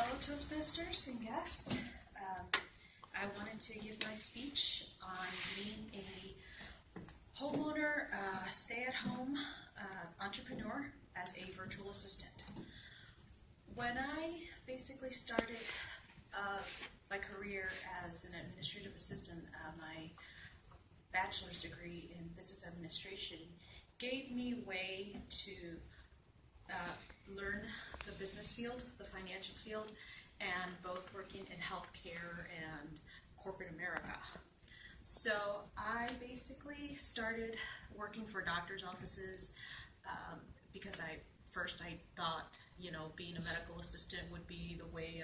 fellow Toastmasters and guests. I wanted to give my speech on being a homeowner, stay-at-home entrepreneur as a virtual assistant. When I basically started my career as an administrative assistant, my bachelor's degree in business administration gave me way to learn the business field, the financial field, and both working in healthcare and corporate America. So I basically started working for doctors' offices because I thought, being a medical assistant would be the way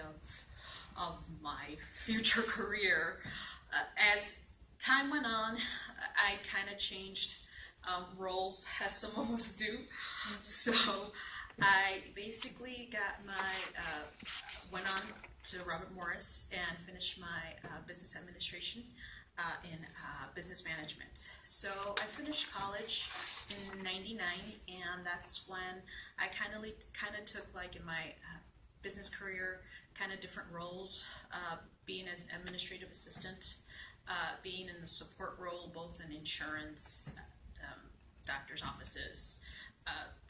of my future career. As time went on, I kind of changed roles, as some of us do. So I basically went on to Robert Morris and finished my business administration in business management. So I finished college in '99, and that's when I kind of took, like, in my business career, kind of different roles, being as an administrative assistant, being in the support role both in insurance, doctor's offices,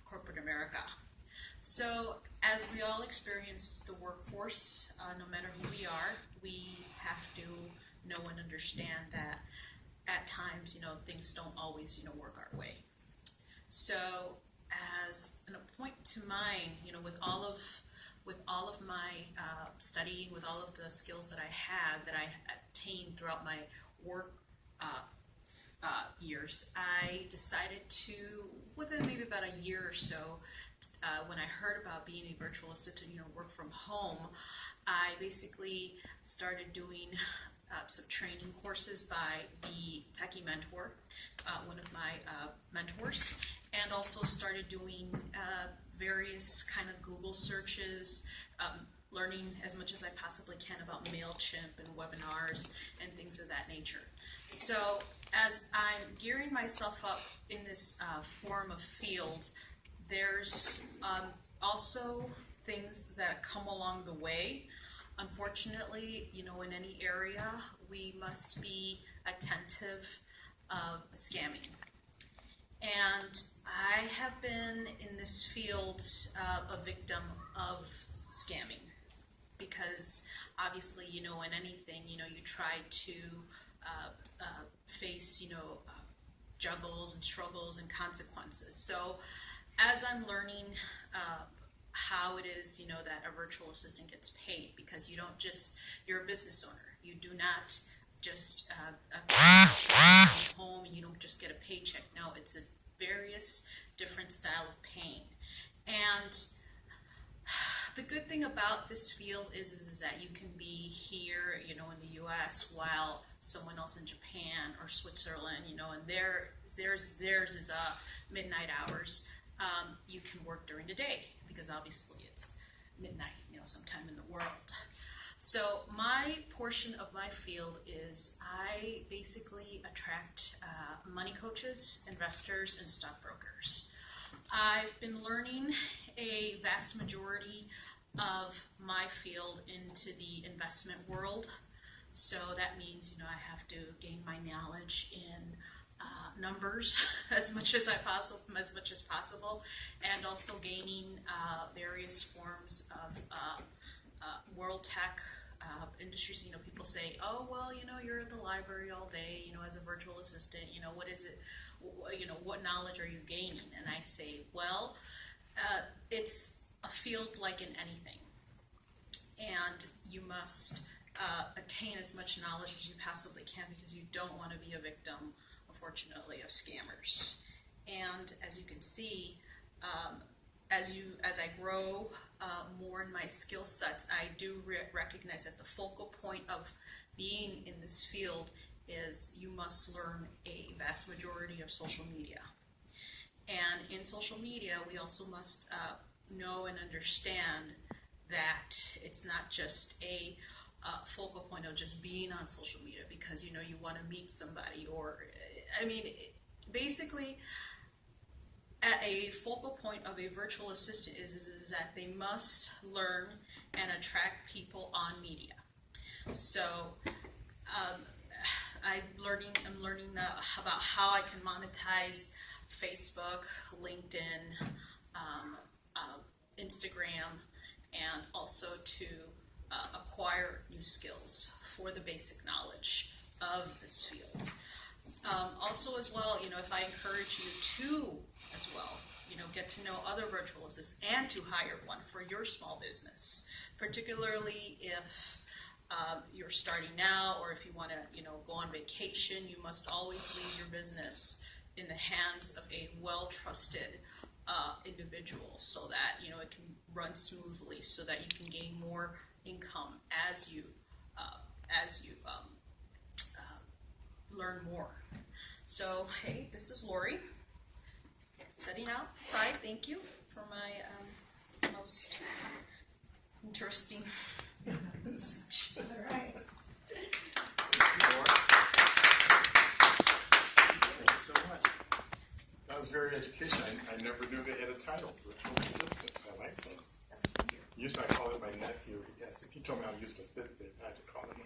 corporate America. So as we all experience the workforce, no matter who we are, we have to know and understand that at times, things don't always, work our way. So as a point to mind, with all of my studying, with all of the skills that I attained throughout my work years, I decided to, within maybe about a year or so, when I heard about being a virtual assistant, work from home, I basically started doing some training courses by the Techie Mentor, one of my mentors, and also started doing various kind of Google searches, learning as much as I possibly can about MailChimp and webinars and things of that nature. So as I'm gearing myself up in this form of field, there's also things that come along the way. Unfortunately, in any area, we must be attentive of scamming. And I have been in this field a victim of scamming because obviously, in anything, you try to face, juggles and struggles and consequences. So as I'm learning how it is, that a virtual assistant gets paid, because you're a business owner. You do not just come home and you don't just get a paycheck. No, it's a various different style of paying. And the good thing about this field is that you can be here, in the U.S. while someone else in Japan or Switzerland, and theirs is midnight hours. You can work during the day because obviously it's midnight, sometime in the world. So my portion of my field is I basically attract money coaches, investors, and stockbrokers. I've been learning a vast majority of my field into the investment world. So that means, I have to gain my knowledge in numbers as much as possible, and also gaining various forms of world tech industries. People say, oh, well, you're at the library all day, as a virtual assistant, what is it, what knowledge are you gaining? And I say, well, it's a field like in anything, and you must attain as much knowledge as you possibly can, because you don't want to be a victim, unfortunately, of scammers. And as you can see, as I grow more in my skill sets, I do recognize that the focal point of being in this field is you must learn a vast majority of social media. And in social media, we also must know and understand that it's not just a focal point of just being on social media because you want to meet somebody, or basically at a focal point of a virtual assistant is that they must learn and attract people on media. So I'm learning about how I can monetize Facebook, LinkedIn, Instagram, and also to acquire new skills for the basic knowledge of this field. Also as well, if I encourage you to as well, get to know other virtual assistants and to hire one for your small business, particularly if you're starting now, or if you want to, go on vacation. You must always leave your business in the hands of a well-trusted individual, so that it can run smoothly, so that you can gain more income as you learn more. So, hey, this is Lori, setting out to side. Thank you for my most interesting speech. All right. Thank you so much. That was very educational. I never knew they had a title, virtual assistant. I like that. Usually I call it my nephew. He told me I used a Fitbit. I had to call him.